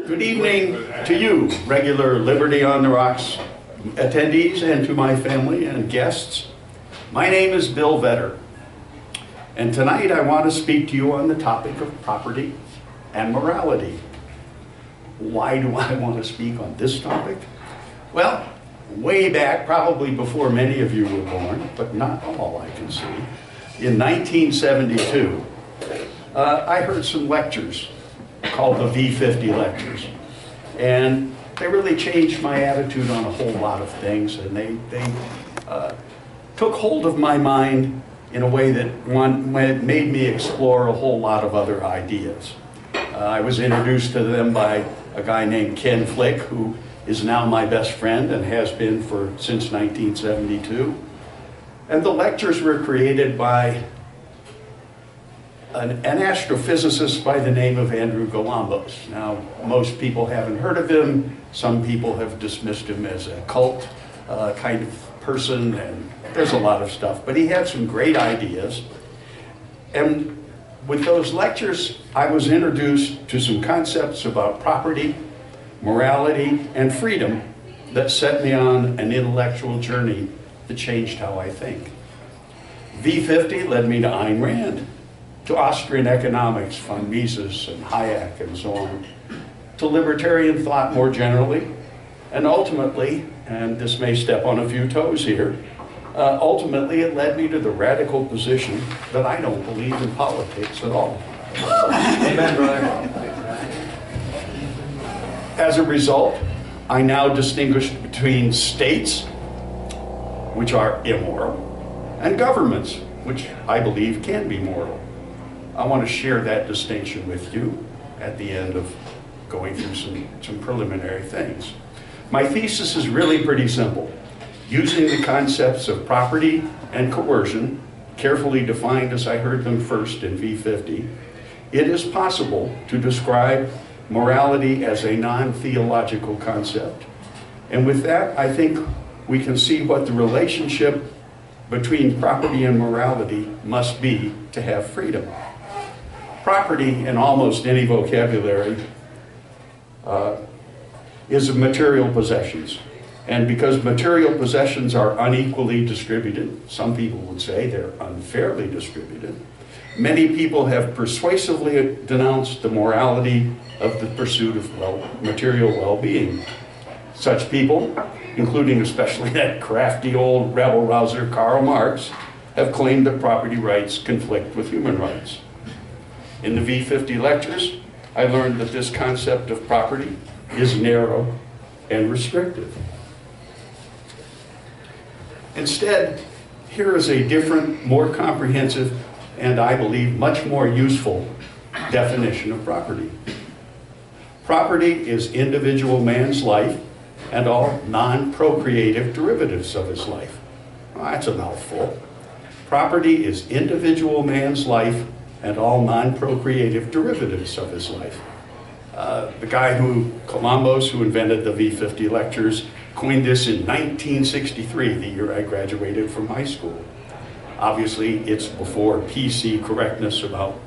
Good evening to you, regular Liberty on the Rocks attendees, and to my family and guests. My name is Bill Vetter, and tonight I want to speak to you on the topic of property and morality. Why do I want to speak on this topic? Well, way back, probably before many of you were born, but not all I can see, in 1972, I heard some lectures called the V50 lectures, and they really changed my attitude on a whole lot of things, and they took hold of my mind in a way that made me explore a whole lot of other ideas. I was introduced to them by a guy named Ken Flick, who is now my best friend and has been since 1972. And the lectures were created by an astrophysicist by the name of Andrew Galambos. Now, most people haven't heard of him. Some people have dismissed him as a cult kind of person, and there's a lot of stuff. But he had some great ideas. And with those lectures, I was introduced to some concepts about property, morality, and freedom that set me on an intellectual journey that changed how I think. V50 led me to Ayn Rand, to Austrian economics von Mises and Hayek and so on, to libertarian thought more generally, and ultimately, and this may step on a few toes here, ultimately it led me to the radical position that I don't believe in politics at all. Amen, brother. As a result, I now distinguish between states, which are immoral, and governments, which I believe can be moral. I want to share that distinction with you at the end of going through some preliminary things. My thesis is really pretty simple. Using the concepts of property and coercion, carefully defined as I heard them first in V50, it is possible to describe morality as a non-theological concept. And with that, I think we can see what the relationship between property and morality must be to have freedom. Property, in almost any vocabulary, is of material possessions. And because material possessions are unequally distributed, some people would say they're unfairly distributed, many people have persuasively denounced the morality of the pursuit of material well-being. Such people, including especially that crafty old rebel-rouser Karl Marx, have claimed that property rights conflict with human rights. In the V50 lectures, I learned that this concept of property is narrow and restrictive. Instead, here is a different, more comprehensive, and I believe much more useful definition of property. Property is individual man's life and all non-procreative derivatives of his life. Well, that's a mouthful. Property is individual man's life and all non-procreative derivatives of his life. The guy Galambos, who invented the V50 lectures, coined this in 1963, the year I graduated from high school. Obviously, it's before PC correctness about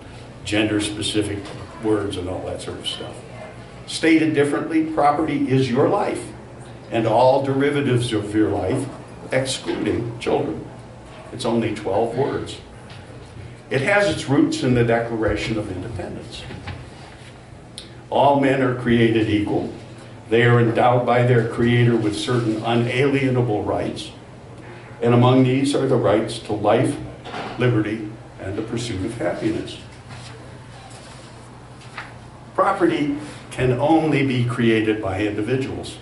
gender-specific words and all that sort of stuff. Stated differently, property is your life and all derivatives of your life, excluding children. It's only 12 words. It has its roots in the Declaration of Independence. All men are created equal. They are endowed by their Creator with certain unalienable rights, and among these are the rights to life, liberty, and the pursuit of happiness. Property can only be created by individuals.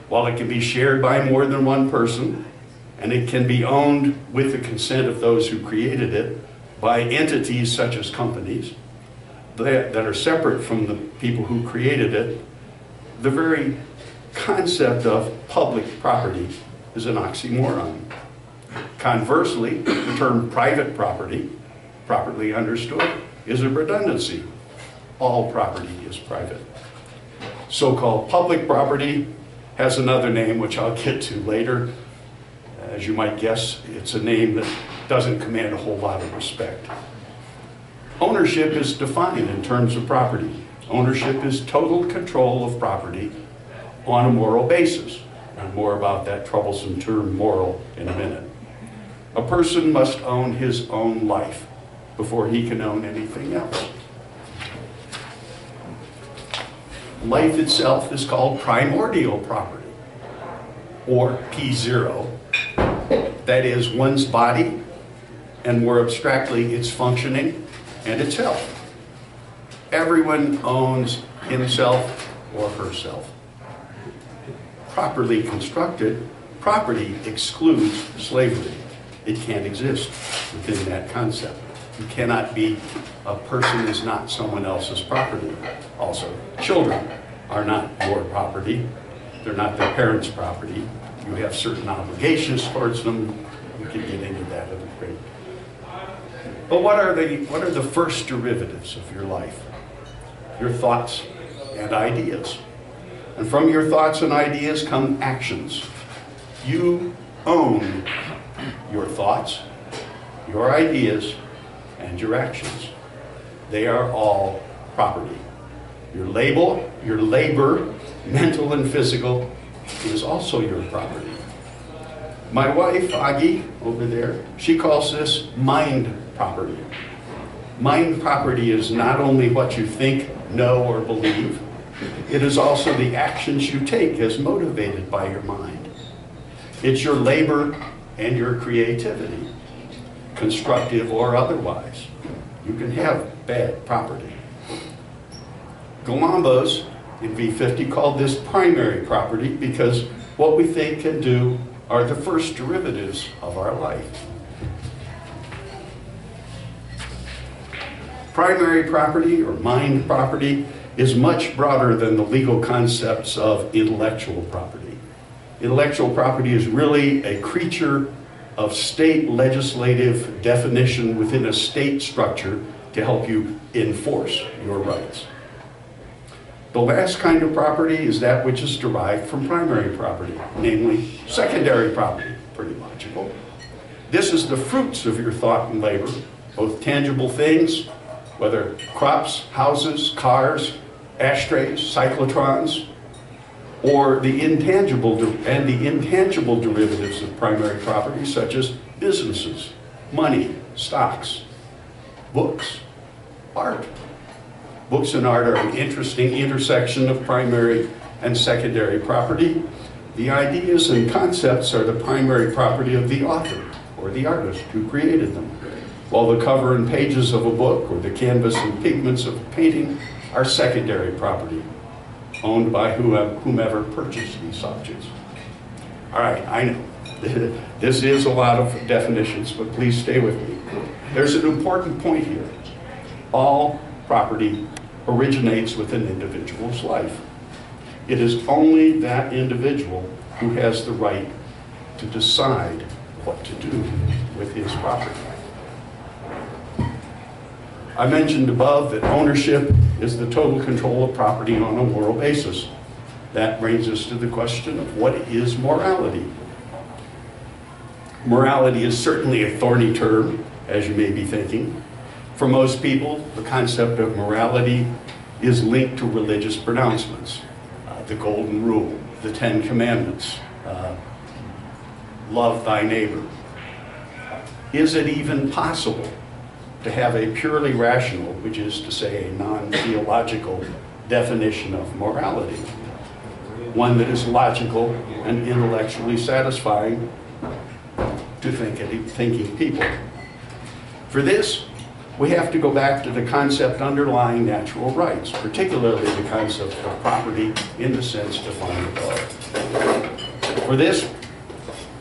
While it can be shared by more than one person, and it can be owned with the consent of those who created it by entities such as companies that are separate from the people who created it, the very concept of public property is an oxymoron. Conversely, the term private property, properly understood, is a redundancy. All property is private. So-called public property has another name, which I'll get to later. As you might guess, it's a name that doesn't command a whole lot of respect. Ownership is defined in terms of property. Ownership is total control of property on a moral basis. And more about that troublesome term moral in a minute. A person must own his own life before he can own anything else. Life itself is called primordial property, or P0. That is one's body, and more abstractly, its functioning and its health. Everyone owns himself or herself. Properly constructed, property excludes slavery. It can't exist within that concept. You cannot be, a person is not someone else's property. Also, children are not your property. They're not their parents' property. You have certain obligations towards them. We can get into that at a great. But what are the first derivatives of your life? Your thoughts and ideas. And from your thoughts and ideas come actions. You own your thoughts, your ideas, and your actions. They are all property. Your labor, mental and physical, is also your property. My wife, Aggie, over there, she calls this mind property. Mind property is not only what you think, know, or believe, it is also the actions you take as motivated by your mind. It's your labor and your creativity, constructive or otherwise. You can have bad property. Galambos in V50 called this primary property because what we think and do are the first derivatives of our life. Primary property, or mind property, is much broader than the legal concepts of intellectual property. Intellectual property is really a creature of state legislative definition within a state structure to help you enforce your rights. The last kind of property is that which is derived from primary property, namely secondary property. Pretty logical. This is the fruits of your thought and labor, both tangible things, whether crops, houses, cars, ashtrays, cyclotrons, or the intangible derivatives of primary property, such as businesses, money, stocks, books, art. Books and art are an interesting intersection of primary and secondary property. The ideas and concepts are the primary property of the author or the artist who created them, while the cover and pages of a book or the canvas and pigments of a painting are secondary property, owned by whomever purchased these objects. All right, I know. This is a lot of definitions, but please stay with me. There's an important point here. All property originates with an individual's life. It is only that individual who has the right to decide what to do with his property. I mentioned above that ownership is the total control of property on a moral basis. That brings us to the question of what is morality? Morality is certainly a thorny term, as you may be thinking. For most people, the concept of morality is linked to religious pronouncements. The Golden Rule, the Ten Commandments, love thy neighbor. Is it even possible to have a purely rational, which is to say a non-theological definition of morality? One that is logical and intellectually satisfying to thinking people. For this, we have to go back to the concept underlying natural rights, particularly the concept of property in the sense defined above. For this,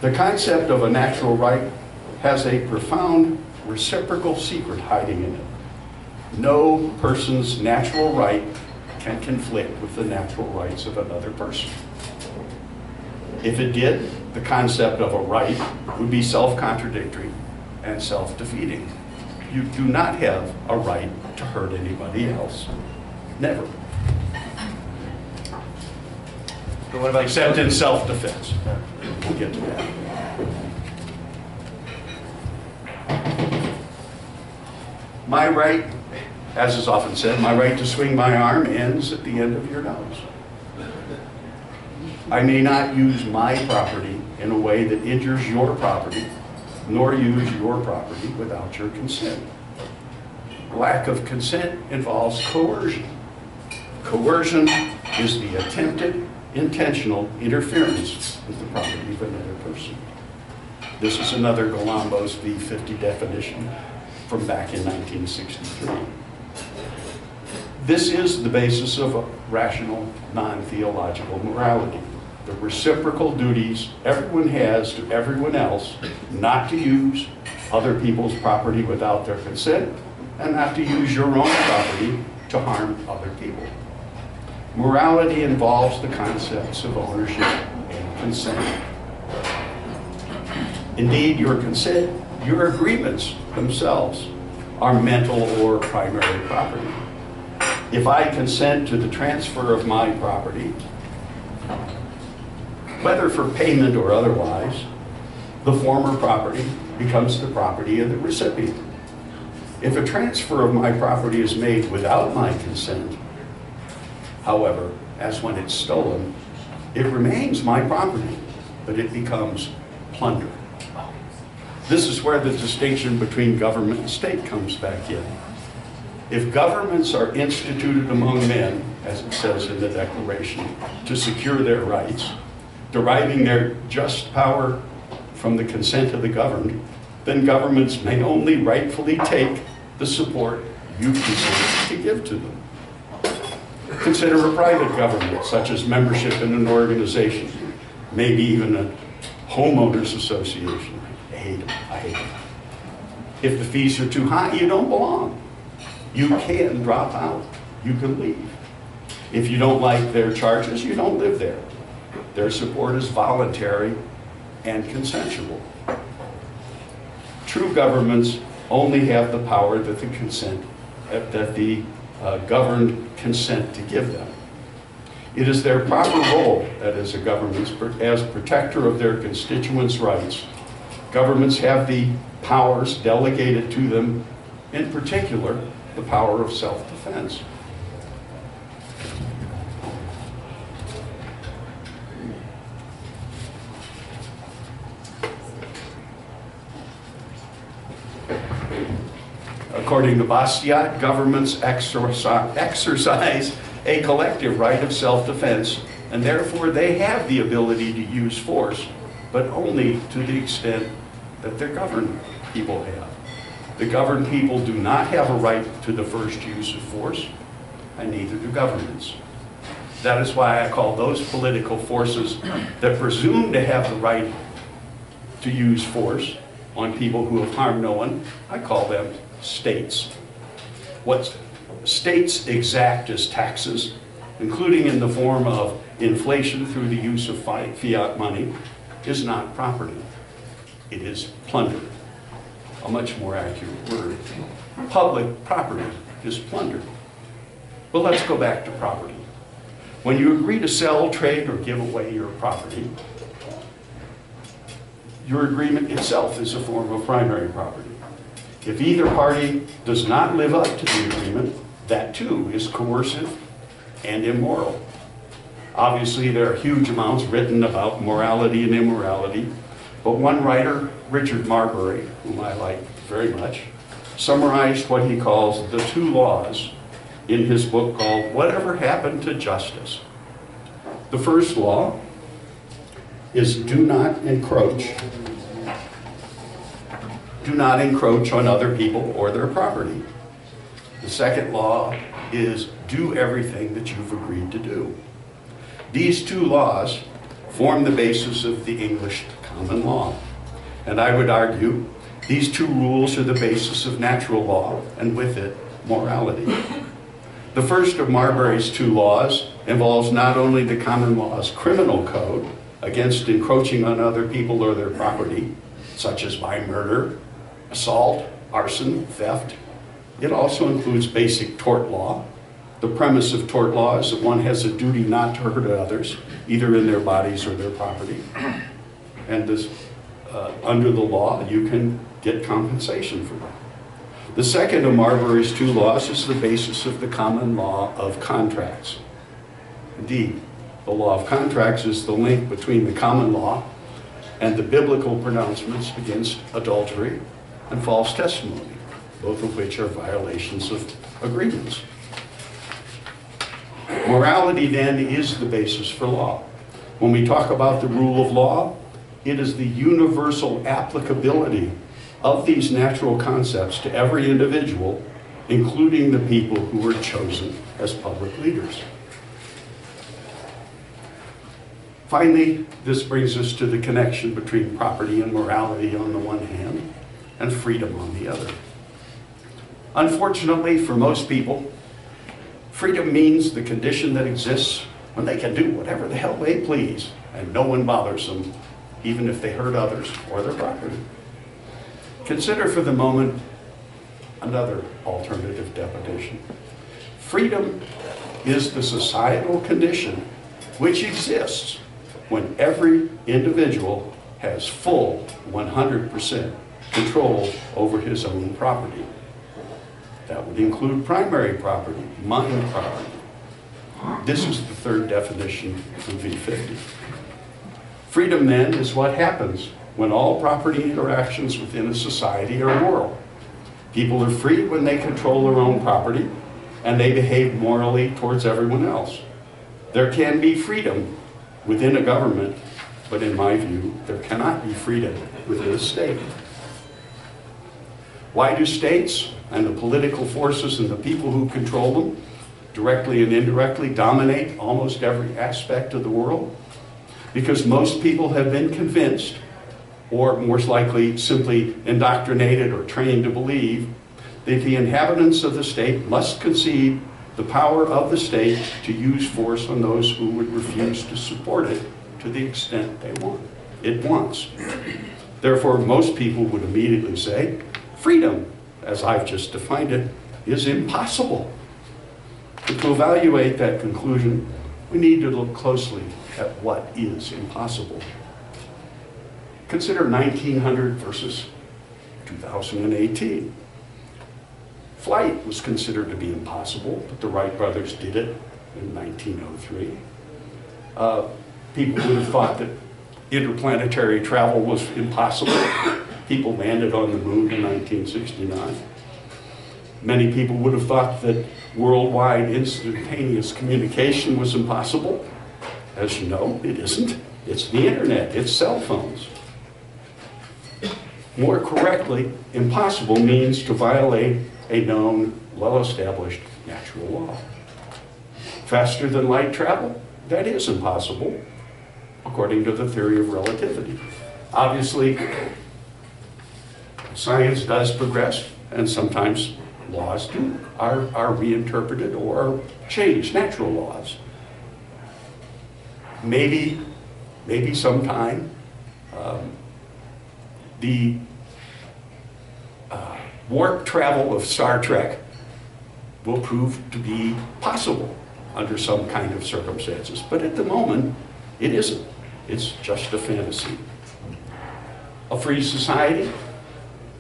the concept of a natural right has a profound reciprocal secret hiding in it. No person's natural right can conflict with the natural rights of another person. If it did, the concept of a right would be self-contradictory and self-defeating. You do not have a right to hurt anybody else. Never. But what about Except in self-defense. We'll get to that. My right As is often said, my right to swing my arm ends at the end of your nose. I may not use my property in a way that injures your property, nor use your property without your consent. Lack of consent involves coercion. Coercion is the attempted, intentional interference with the property of another person. This is another Galambos v. 50 definition from back in 1963. This is the basis of a rational, non-theological morality. The reciprocal duties everyone has to everyone else not to use other people's property without their consent and not to use your own property to harm other people. Morality involves the concepts of ownership and consent. Indeed, your consent, your agreements themselves are mental or primary property. If I consent to the transfer of my property, whether for payment or otherwise, the former property becomes the property of the recipient. If a transfer of my property is made without my consent, however, as when it's stolen, it remains my property, but it becomes plunder. This is where the distinction between government and state comes back in. If governments are instituted among men, as it says in the Declaration, to secure their rights, deriving their just power from the consent of the governed, then governments may only rightfully take the support you consent to give to them. Consider a private government, such as membership in an organization, maybe even a homeowners association. I hate them. If the fees are too high, you don't belong. You can drop out. You can leave. If you don't like their charges, you don't live there. Their support is voluntary and consensual. True governments only have the power that the governed consent to give them. It is their proper role, that is a government's, as protector of their constituents' rights. Governments have the powers delegated to them, in particular, the power of self-defense. According to Bastiat, governments exercise a collective right of self-defense, and therefore they have the ability to use force, but only to the extent that their governed people have. The governed people do not have a right to the first use of force, and neither do governments. That is why I call those political forces that presume to have the right to use force on people who have harmed no one, I call them states. What states exact as taxes, including in the form of inflation through the use of fiat money, is not property. It is plunder. A much more accurate word. Public property is plunder. But let's go back to property. When you agree to sell, trade, or give away your property, your agreement itself is a form of primary property. If either party does not live up to the agreement, that too is coercive and immoral. Obviously, there are huge amounts written about morality and immorality, but one writer, Richard Marbury, whom I like very much, summarized what he calls the two laws in his book called Whatever Happened to Justice. The first law is do not encroach. Do not encroach on other people or their property. The second law is do everything that you've agreed to do. These two laws form the basis of the English common law. And I would argue these two rules are the basis of natural law, and with it, morality. The first of Marbury's two laws involves not only the common law's criminal code against encroaching on other people or their property, such as by murder, assault, arson, theft. It also includes basic tort law. The premise of tort law is that one has a duty not to hurt others, either in their bodies or their property. And this, under the law, you can get compensation for that. The second of Marbury's two laws is the basis of the common law of contracts. Indeed, the law of contracts is the link between the common law and the biblical pronouncements against adultery and false testimony, both of which are violations of agreements. Morality, then, is the basis for law. When we talk about the rule of law, it is the universal applicability of these natural concepts to every individual, including the people who were chosen as public leaders. Finally, this brings us to the connection between property and morality on the one hand, and freedom on the other. Unfortunately, for most people, freedom means the condition that exists when they can do whatever the hell they please, and no one bothers them, even if they hurt others or their property. Consider for the moment another alternative definition. Freedom is the societal condition which exists when every individual has full 100% control over his own property. That would include primary property, mind property. This is the third definition of V50. Freedom, then, is what happens when all property interactions within a society are moral. People are free when they control their own property and they behave morally towards everyone else. There can be freedom within a government, but in my view, there cannot be freedom within a state. Why do states and the political forces and the people who control them, directly and indirectly, dominate almost every aspect of the world? Because most people have been convinced, or most likely simply indoctrinated or trained to believe, that the inhabitants of the state must concede the power of the state to use force on those who would refuse to support it to the extent it wants. Therefore, most people would immediately say, freedom, as I've just defined it, is impossible. But to evaluate that conclusion, we need to look closely at what is impossible. Consider 1900 versus 2018. Flight was considered to be impossible, but the Wright brothers did it in 1903. People would have thought that interplanetary travel was impossible. People landed on the moon in 1969. Many people would have thought that worldwide instantaneous communication was impossible. As you know, it isn't. It's the internet, it's cell phones. More correctly, impossible means to violate a known, well-established natural law. Faster than light travel? That is impossible, according to the theory of relativity. Obviously, science does progress, and sometimes laws are reinterpreted or changed, natural laws. Maybe sometime the warp travel of Star Trek will prove to be possible under some kind of circumstances. But at the moment, it isn't. It's just a fantasy. A free society?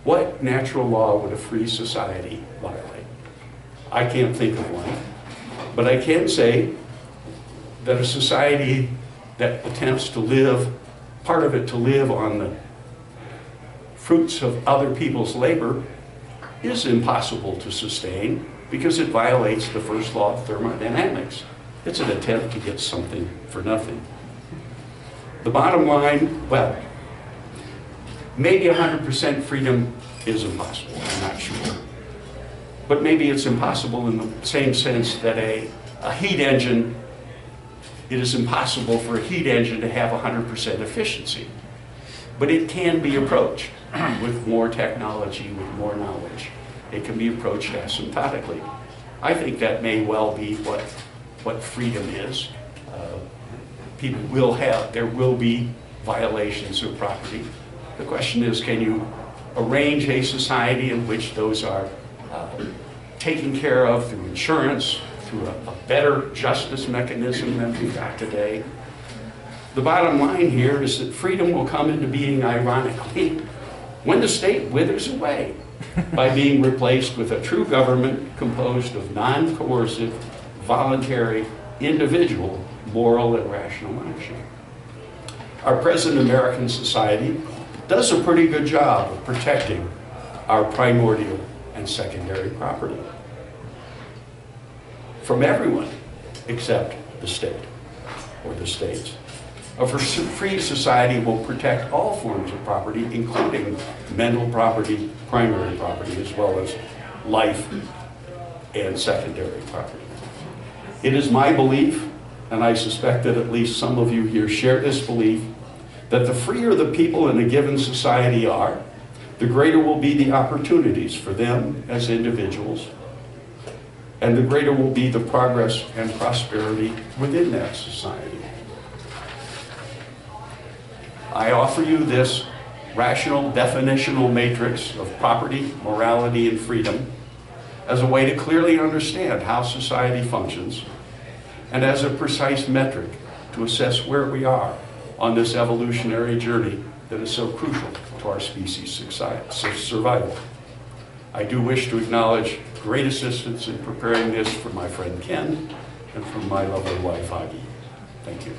What natural law would a free society violate? I can't think of one. But I can say that a society that attempts to live, part of it to live on the fruits of other people's labor, is impossible to sustain because it violates the first law of thermodynamics. It's an attempt to get something for nothing. The bottom line, well, maybe 100% freedom is impossible, I'm not sure. But maybe it's impossible in the same sense that a heat engine, it is impossible for a heat engine to have 100% efficiency. But it can be approached with more technology, with more knowledge. It can be approached asymptotically. I think that may well be what freedom is. People will have, there will be violations of property. The question is, can you arrange a society in which those are taken care of through insurance, through a better justice mechanism than we've got today? The bottom line here is that freedom will come into being, ironically, when the state withers away. by being replaced with a true government composed of non-coercive, voluntary, individual, moral, and rational action. Our present American society does a pretty good job of protecting our primordial and secondary property from everyone except the state or the states. A free society will protect all forms of property, including mental property, primary property, as well as life and secondary property. It is my belief, and I suspect that at least some of you here share this belief, that the freer the people in a given society are, the greater will be the opportunities for them as individuals, and the greater will be the progress and prosperity within that society. I offer you this rational definitional matrix of property, morality, and freedom as a way to clearly understand how society functions and as a precise metric to assess where we are on this evolutionary journey that is so crucial to our species' survival. I do wish to acknowledge great assistance in preparing this from my friend Ken and from my lovely wife, Aggie. Thank you.